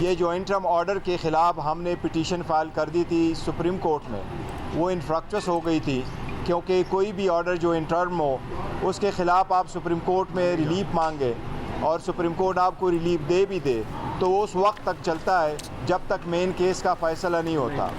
ये जो interim order के ख़िलाफ़ हमने पिटीशन फ़ाइल कर दी थी सुप्रीम कोर्ट में, वो इनफ्रक्चुअस हो गई थी, क्योंकि कोई भी ऑर्डर जो इंटर्म हो उसके ख़िलाफ़ आप सुप्रीम कोर्ट में रिलीफ मांगे और सुप्रीम कोर्ट आपको रिलीफ दे भी दे तो उस वक्त तक चलता है जब तक मेन केस का फ़ैसला नहीं होता।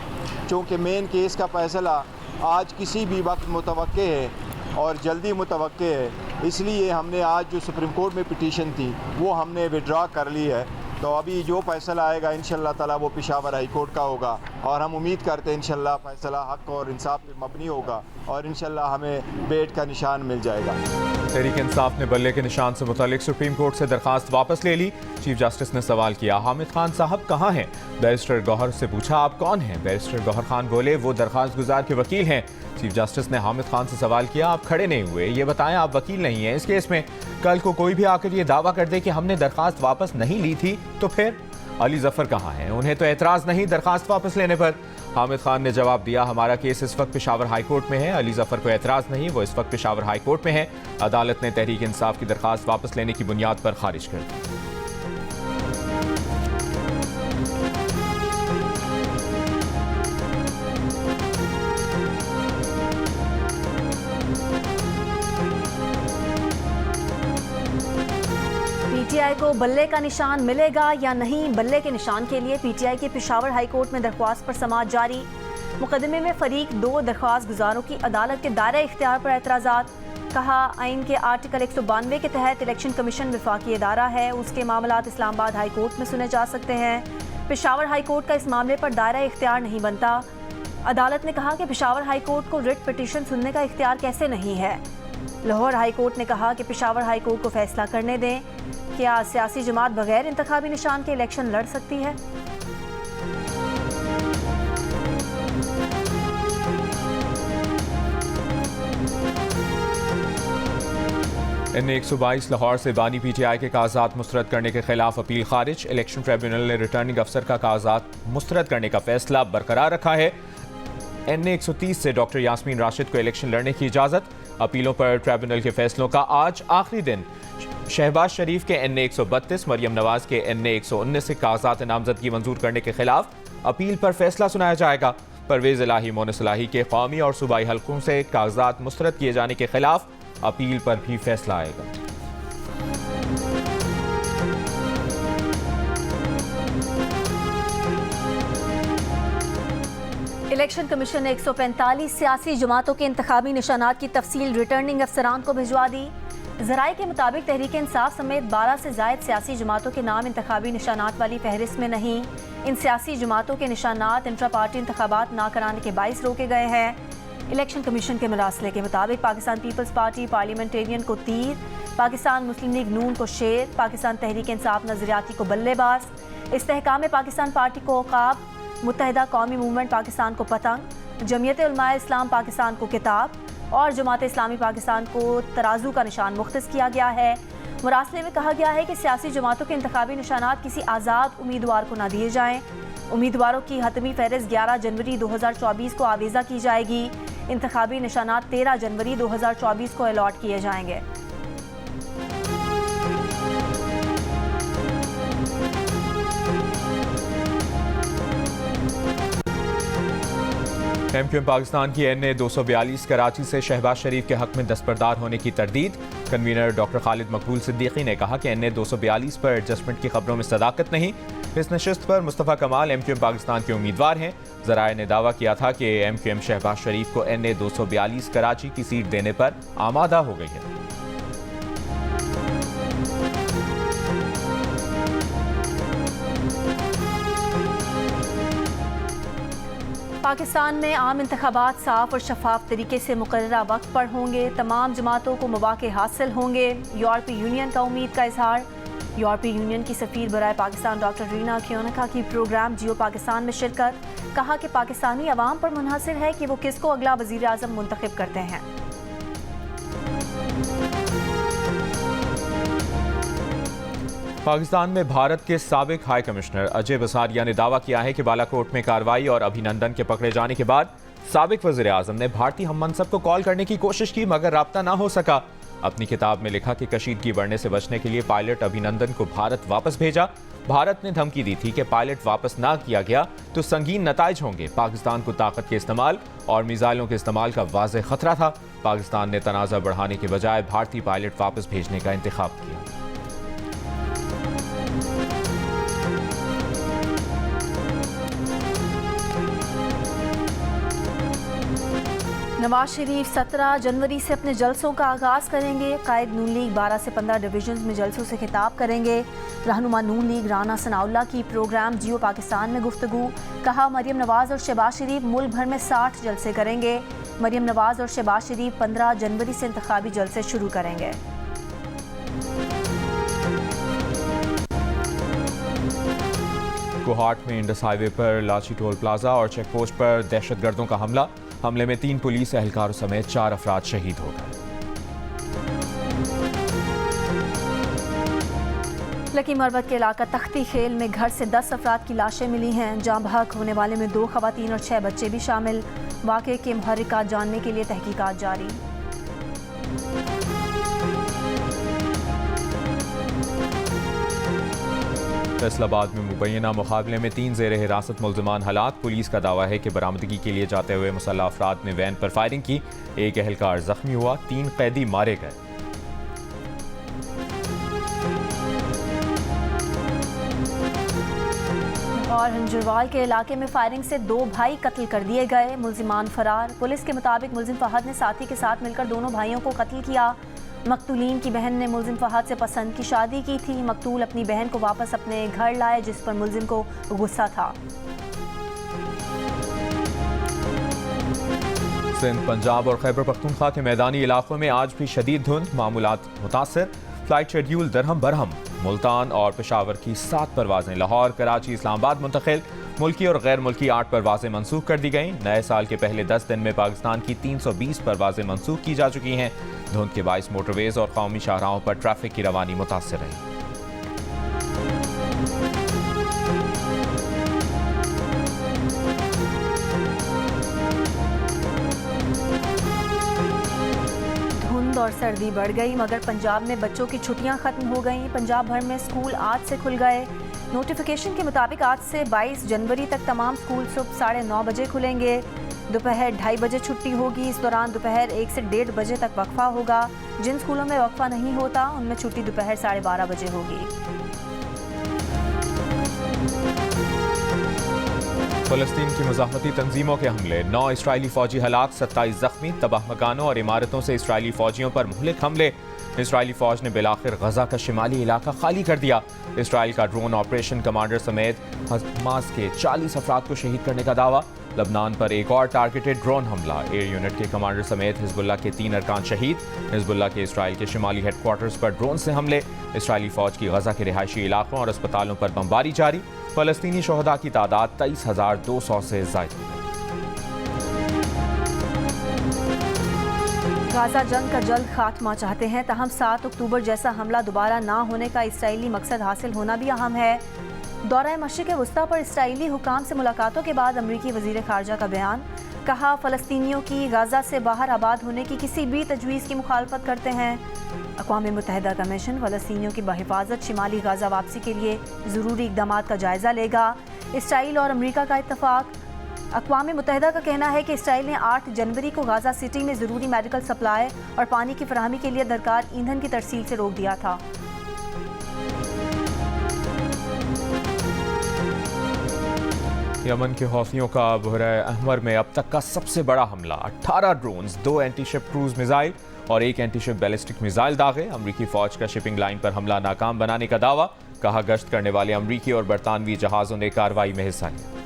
चूँकि मेन केस का फ़ैसला आज किसी भी वक्त मुतवक्के है और जल्दी मुतवक्के है, इसलिए हमने आज जो सुप्रीम कोर्ट में पिटीशन थी वो हमने विड्रॉ कर ली है। तो अभी जो फ़ैसला आएगा इंशाअल्लाह ताला वो पेशावर हाई कोर्ट का होगा और हम उम्मीद करते हैं इंशाअल्लाह फ़ैसला हक़ और इंसाफ पे मबनी होगा और इंशाअल्लाह हमें बेट का निशान मिल जाएगा। तहरीक इंसाफ ने बल्ले के निशान से मुतालिक सुप्रीम कोर्ट से दरख्वास्त वापस ले ली। चीफ जस्टिस ने सवाल किया, हामिद खान साहब कहाँ हैं? बैरिस्टर गौहर से पूछा, आप कौन हैं? बैरिस्टर गौहर खान बोले, वो दरख्वास्त गुजार के वकील हैं। चीफ जस्टिस ने हामिद खान से सवाल किया, आप खड़े नहीं हुए, ये बताएं आप वकील नहीं हैं इस केस में। कल को कोई भी आकर ये दावा कर दे कि हमने दरख्वास्त वापस नहीं ली थी तो फिर? अली जफर कहाँ हैं? उन्हें तो एतराज़ नहीं दरख्वास्त वापस लेने पर। हामिद खान ने जवाब दिया, हमारा केस इस वक्त पेशावर हाई कोर्ट में है। अली जफर को एतराज़ नहीं, वो इस वक्त पेशावर हाई कोर्ट में है। अदालत ने तहरीक इंसाफ की दरख्वास्त वापस लेने की बुनियाद पर खारिज कर दी। पीटीआई को बल्ले का निशान मिलेगा या नहीं? बल्ले के निशान के लिए पीटीआई की पेशावर हाई कोर्ट में दरख्वास्त पर समाअत जारी। मुकदमे में फरीक 2 दरख्वास्त गुजारों की अदालत के दायरे इख्तियार पर एतराज़ात। कहा, आइन के आर्टिकल 192 के तहत इलेक्शन कमीशन वफाकी इदारा है, उसके मामलात इस्लामाबाद हाई कोर्ट में सुने जा सकते हैं। पेशावर हाई कोर्ट का इस मामले पर दायरा इख्तियार नहीं बनता। अदालत ने कहा कि पेशावर हाई कोर्ट को रिट पिटीशन सुनने का इख्तियार कैसे नहीं है। लाहौर हाई कोर्ट ने कहा कि पेशावर हाई कोर्ट को फैसला करने दें, क्या सियासी जमात बगैर इंतखाबी निशान के इलेक्शन लड़ सकती है? NA 122 लाहौर से बानी पीटीआई के कागजात मुस्तरद करने के खिलाफ अपील खारिज। इलेक्शन ट्रिब्यूनल ने रिटर्निंग अफसर का कागजात मुस्तरद करने का फैसला बरकरार रखा है। NA 130 से डॉक्टर यास्मीन राशिद को इलेक्शन लड़ने की इजाज़त। अपीलों पर ट्रिब्यूनल के फैसलों का आज आखिरी दिन। शहबाज शरीफ के NA 132, मरियम नवाज के NA 119 से कागजात नामजदगी मंजूर करने के खिलाफ अपील पर फैसला सुनाया जाएगा। परवेज इलाही, मोनस इलाही के कौमी और सूबाई हलकों से कागजात मुस्तरद किए जाने के खिलाफ अपील पर भी फैसला आएगा। इलेक्शन कमीशन ने 145 सियासी जमातों के इंतखाबी निशानात की तफसील रिटर्निंग अफसरान को भिजवा दी। ज़राए के मुताबिक तहरीक इंसाफ समेत 12 से ज़ायद सियासी जमातों के नाम इंतखाबी निशानात वाली फहरिस्त में नहीं। इन सियासी जमातों के निशानात इंट्रा पार्टी इंतखाबात ना कराने के बाइस रोके गए हैं। इलेक्शन कमीशन के मरासले के मुताबिक पाकिस्तान पीपल्स पार्टी पार्लियामेंटेरियन को तीर, पाकिस्तान मुस्लिम लीग नून को शेर, पाकिस्तान तहरीक इंसाफ नजरियाती को बल्लेबाज, इस्तेहकाम पाकिस्तान पार्टी को औकाब, मुत्तहिदा कौमी मूवमेंट पाकिस्तान को पतंग, जमीयत उलमाए इस्लाम पाकिस्तान को किताब और जमात इस्लामी पाकिस्तान को तराजू का निशान मुख्तस किया गया है। मुरासले में कहा गया है कि सियासी जमातों के इंतखाबी निशानात किसी आज़ाद उम्मीदवार को न दिए जाएँ। उम्मीदवारों की हतमी फहरिस्त 11 जनवरी 2024 को आवेज़ा की जाएगी। इंतखाबी निशानात 13 जनवरी 2024 को अलॉट किए जाएंगे। MQM पाकिस्तान की NA 242 कराची से शहबाज शरीफ के हक में दस्तबरदार होने की तरदीद। कन्वीनर डॉक्टर खालिद मकबूल सिद्दीकी ने कहा कि NA 242 पर एडजस्टमेंट की खबरों में सदाकत नहीं। इस नशिस्त पर मुस्तफ़ा कमाल MQM पाकिस्तान के उम्मीदवार हैं। ज़राए ने दावा किया था कि MQM शहबाज शरीफ को NA 242 कराची की सीट देने पर आमादा हो गई है। पाकिस्तान में आम इंतखाबात साफ और शफाफ तरीके से मुकर्ररा वक्त पर होंगे। तमाम जमातों को मौके हासिल होंगे। यूरोपीय यूनियन का उम्मीद का इजहार। यूरोपीय यूनियन की सफ़ीर बराए पाकिस्तान डॉक्टर रीना खियोनका की प्रोग्राम जियो पाकिस्तान में शिरकत। कहा कि पाकिस्तानी अवाम पर मुनहसर है कि वो किसको अगला वज़ीर आज़म मुंतखब करते हैं। पाकिस्तान में भारत के साबिक हाई कमिश्नर अजय बसारिया ने दावा किया है कि बालाकोट में कार्रवाई और अभिनंदन के पकड़े जाने के बाद साबिक वज़ीर आज़म ने भारतीय हम मनसब को कॉल करने की कोशिश की मगर राब्ता ना हो सका। अपनी किताब में लिखा कि कशीदगी बढ़ने से बचने के लिए पायलट अभिनंदन को भारत वापस भेजा। भारत ने धमकी दी थी कि पायलट वापस ना किया गया तो संगीन नताइज होंगे। पाकिस्तान को ताकत के इस्तेमाल और मिसाइलों के इस्तेमाल का वाज़ेह खतरा था। पाकिस्तान ने तनाज़ा बढ़ाने के बजाय भारतीय पायलट वापस भेजने का इंतखाब किया। नवाज शरीफ 17 जनवरी से अपने जलसों का आगाज़ करेंगे। कायद नून लीग 12 से 15 डिवीजन में जलसों से खिताब करेंगे। रहनुमा नून लीग राना सनाउल्लाह की प्रोग्राम जियो पाकिस्तान में गुफ्तगू। कहा मरियम नवाज और शहबाज शरीफ मुल्क भर में 60 जलसे करेंगे। मरियम नवाज और शहबाज शरीफ 15 जनवरी से इंतखाबी जलसे शुरू करेंगे। कोहाट में इंडस हाईवे पर लाची टोल प्लाजा और चेक पोस्ट पर दहशतगर्दों का हमले में 3 पुलिस एहलकारों समेत 4 अफराद शहीद हो गए। लकी मरबत के इलाका तख्ती खेल में घर से 10 अफराद की लाशें मिली हैं। जाँ बहक होने वाले में 2 खवातीन और 6 बच्चे भी शामिल। वाक़े के मुहर्रिकात जानने के लिए तहकीकात जारी। फैसलाबाद में मुबैना मुकाबले में 3 ज़ेर हिरासत मुल्ज़िमान हलाक। पुलिस का दावा है कि बरामदगी के लिए जाते हुए मुसल्लह अफराद ने वैन पर फायरिंग की। एक एहलकार जख्मी हुआ, 3 कैदी मारे गए। और हंजरवाल के इलाके में फायरिंग से 2 भाई कत्ल कर दिए गए। मुल्जिमान फरार। पुलिस के मुताबिक मुल्जिम फहद ने साथी के साथ मिलकर दोनों भाइयों को कत्ल किया। मकतूलीन की बहन ने मुल्जिम फहद से पसंद की शादी की थी। मकतूल अपनी बहन को वापस अपने घर लाए, जिस पर मुल्जिम को गुस्सा था। सिंध, पंजाब और खैबर पख्तूनख्वा के मैदानी इलाकों में आज भी शदीद धुंध। मामूलात मुतासर। Flight schedule दरहम Barham. मुल्तान और पेशावर की 7 परवाजें लाहौर, कराची, इस्लामाबाद मुंतकिल। मुल्की और गैर मुल्की 8 परवाजें मनसूख कर दी गईं। नए साल के पहले 10 दिन में पाकिस्तान की 320 परवाजें मनसूख की जा चुकी हैं। धुंध के बाइस मोटरवेज और कौमी शाहराहों पर ट्रैफिक की रवानी मुतासर रही। और सर्दी बढ़ गई, मगर पंजाब में बच्चों की छुट्टियां खत्म हो गईं। पंजाब भर में स्कूल आज से खुल गए। नोटिफिकेशन के मुताबिक आज से 22 जनवरी तक तमाम स्कूल सुबह 9:30 बजे खुलेंगे। दोपहर 2:30 बजे छुट्टी होगी। इस दौरान दोपहर 1 से 1:30 बजे तक वक्फा होगा। जिन स्कूलों में वक्फा नहीं होता उनमें छुट्टी दोपहर 12:30 बजे होगी। फ़लस्तीन की मुज़ाहमती तंजीमों के हमले, 9 इसराइली फ़ौजी हलाक, 27 ज़ख्मी। तबाह मकानों और इमारतों से इसराइली फ़ौजियों पर मुहलिक हमले। इसराइली फ़ौज ने बिलाखिर गज़ा का शिमाली इलाका खाली कर दिया। इसराइल का ड्रोन ऑपरेशन कमांडर समेत हमास के 40 अफराद को शहीद करने का दावा। लबनान पर एक और टारगेटेड ड्रोन हमला। एयर यूनिट के कमांडर समेत हिजबुल्लाह के 3 अरकान शहीद। हिजबुल्लाह के इसराइल के शिमाली हेडक्वार्टर्स पर ड्रोन से हमले। इसराइली फ़ौज की गज़ा के रिहायशी इलाकों और अस्पतालों पर बमबारी जारी। फ़लस्तीनी शोहदा की तादाद 23,200 से ज़ायद हो गई। गाज़ा जंग का जल्द खात्मा चाहते हैं, तहम 7 अक्टूबर जैसा हमला दोबारा ना होने का इसराइली मकसद हासिल होना भी अहम है। दौरा मशरिक़ वस्ता पर इसराइली हुकाम से मुलाकातों के बाद अमरीकी वज़ीर ख़ारजा का बयान। कहा फ़लस्तीनियों की गाज़ा से बाहर आबाद होने की किसी भी तजवीज़ की मुखालफत करते हैं। अक़वाम मुत्तहिदा कमीशन फ़लस्तीनियों की बहिफाजत शिमाली गाज़ा वापसी के लिए ज़रूरी इक़दामात का जायज़ा लेगा। इसराइल और अमरीका का इत्तफ़ाक़। अक़वाम मुत्तहिदा का कहना है कि इसराइल ने 8 जनवरी को गाज़ा सिटी में ज़रूरी मेडिकल सप्लाई और पानी की फराहमी के लिए दरकार ईंधन की तरसील से रोक दिया था। यमन के हौथियों का बहरा अहमर में अब तक का सबसे बड़ा हमला। 18 ड्रोन्स, 2 एंटीशिप क्रूज मिसाइल और 1 एंटीशिप बैलिस्टिक मिसाइल दागे। अमरीकी फौज का शिपिंग लाइन पर हमला नाकाम बनाने का दावा। कहा गश्त करने वाले अमरीकी और बरतानवी जहाज़ों ने कार्रवाई में हिस्सा लिया।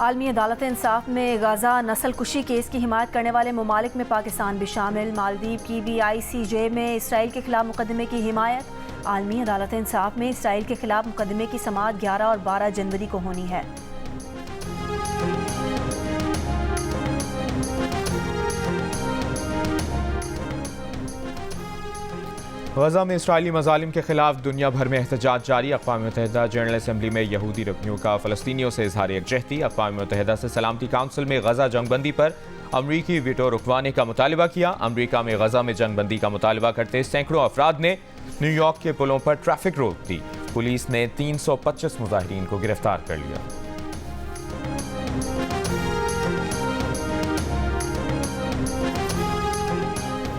आलमी अदालत इंसाफ में गाज़ा नस्ल कुशी केस की हिमायत करने वाले ममालिक में पाकिस्तान भी शामिल। मालदीव की भी ICJ में इसराइल के खिलाफ मुकदमे की हिमायत। आलमी अदालत इंसाफ में इसराइल के खिलाफ मुकदमे की समाअत 11 और 12 जनवरी को होनी है। गजा में इसराइली मजालिम के खिलाफ दुनिया भर में एहतजाज जारी। अक़वाम मुत्तहिदा जनरल असम्बली में यहूदी रुकनियों का फ़लस्तीनियों से इज़हार यकजहती। अक़वाम मुत्तहिदा से सलामती काउंसिल में गजा जंगबंदी पर अमरीकी वीटो रुकवाने का मुतालबा किया। अमरीका में गजा में जंगबंदी का मुतालबा करते सैकड़ों अफराद ने न्यूयॉर्क के पुलों पर ट्रैफिक रोक दी। पुलिस ने 325 मुजाहिरीन को गिरफ्तार कर लिया।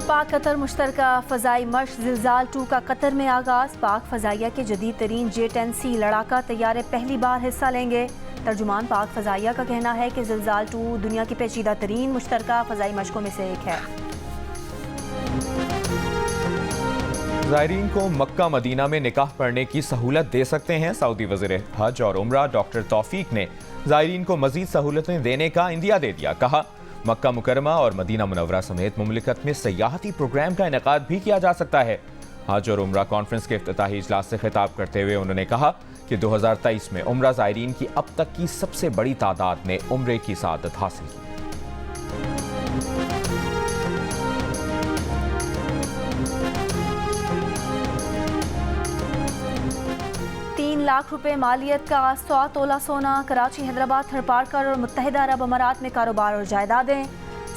पाक कतर मुश्तरका फ़ज़ाई मश्क ज़िलज़ाल 2 का कतर में आगाज़। पाक फ़ज़ाइया के जदीद तरीन J-10C लड़ाका तैयारे पहली बार हिस्सा लेंगे। तर्जुमान पाक फ़ज़ाइया का कहना है कि ज़िलज़ाल 2 दुनिया की पेचीदा तरीन मुश्तरका फ़ज़ाई मशकों में से एक है। ज़ायरीन को मक्का मदीना में निकाह पढ़ने की सहूलत दे सकते हैं। सऊदी वज़ीर हज और उम्रा डॉक्टर तौफीक ने ज़ायरीन को मज़ीद सहूलतें देने का इंदिया दे दिया। कहा, मक्का मुकरमा और मदीना मुनव्वरा समेत मुमलिकत में सयाहती प्रोग्राम का इनेकाद भी किया जा सकता है। हज और उम्रा कॉन्फ्रेंस के इफ्तिताही इजलास से खिताब करते हुए उन्होंने कहा कि 2023 में उम्रा ज़ायरीन की अब तक की सबसे बड़ी तादाद ने उम्रे की सआदत हासिल की। 3 लाख रुपए मालियत का 100 तोला सोना। कराची, हैदराबाद, थरपारकर और मुत्तहिदा अरब अमारात में कारोबार और जायदादें।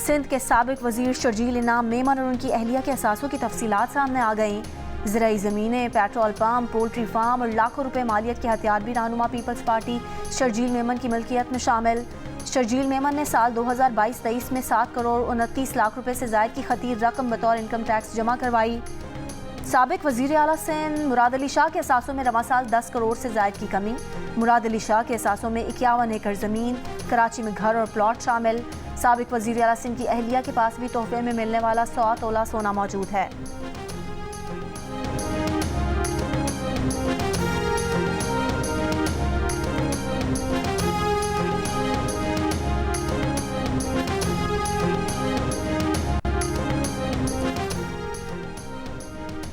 सिंध के साबिक वजीर शर्जील इनाम मेमन और उनकी अहलिया के असासों की तफसीलात सामने आ गईं। ज़राई ज़मीनें, पेट्रोल पम्प, पोल्ट्री फार्म और लाखों रुपए मालियत के हथियार भी रहनुमा पीपल्स पार्टी शर्जील मेमन की मिल्कियत में शामिल। शर्जील मेमन ने साल 2022-23 में 7 करोड़ 29 लाख रुपए से ज़ायद की खतीर रकम बतौर इनकम टैक्स जमा करवाई। साबिक वज़ीर आला सिंध मुराद अली शाह के असासों में रवा साल 10 करोड़ से ज़ायद की कमी। मुराद अली शाह के असासों में 51 एकड़ ज़मीन, कराची में घर और प्लॉट शामिल। साबिक वज़ीर आला सिंध की अहलिया के पास भी तोहफे में मिलने वाला 100 तोला सोना मौजूद है।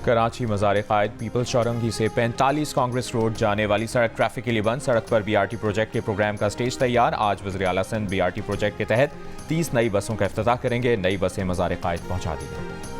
कराची मज़ार क़ायद पीपल्स चौरंगी से 45 कांग्रेस रोड जाने वाली सड़क ट्रैफिक के लिए बंद। सड़क पर BRT प्रोजेक्ट के प्रोग्राम का स्टेज तैयार। आज वज़ीर आला सिंध BRT प्रोजेक्ट के तहत 30 नई बसों का इफ्तिताह करेंगे। नई बसें मज़ार क़ायद पहुंचा दी गई।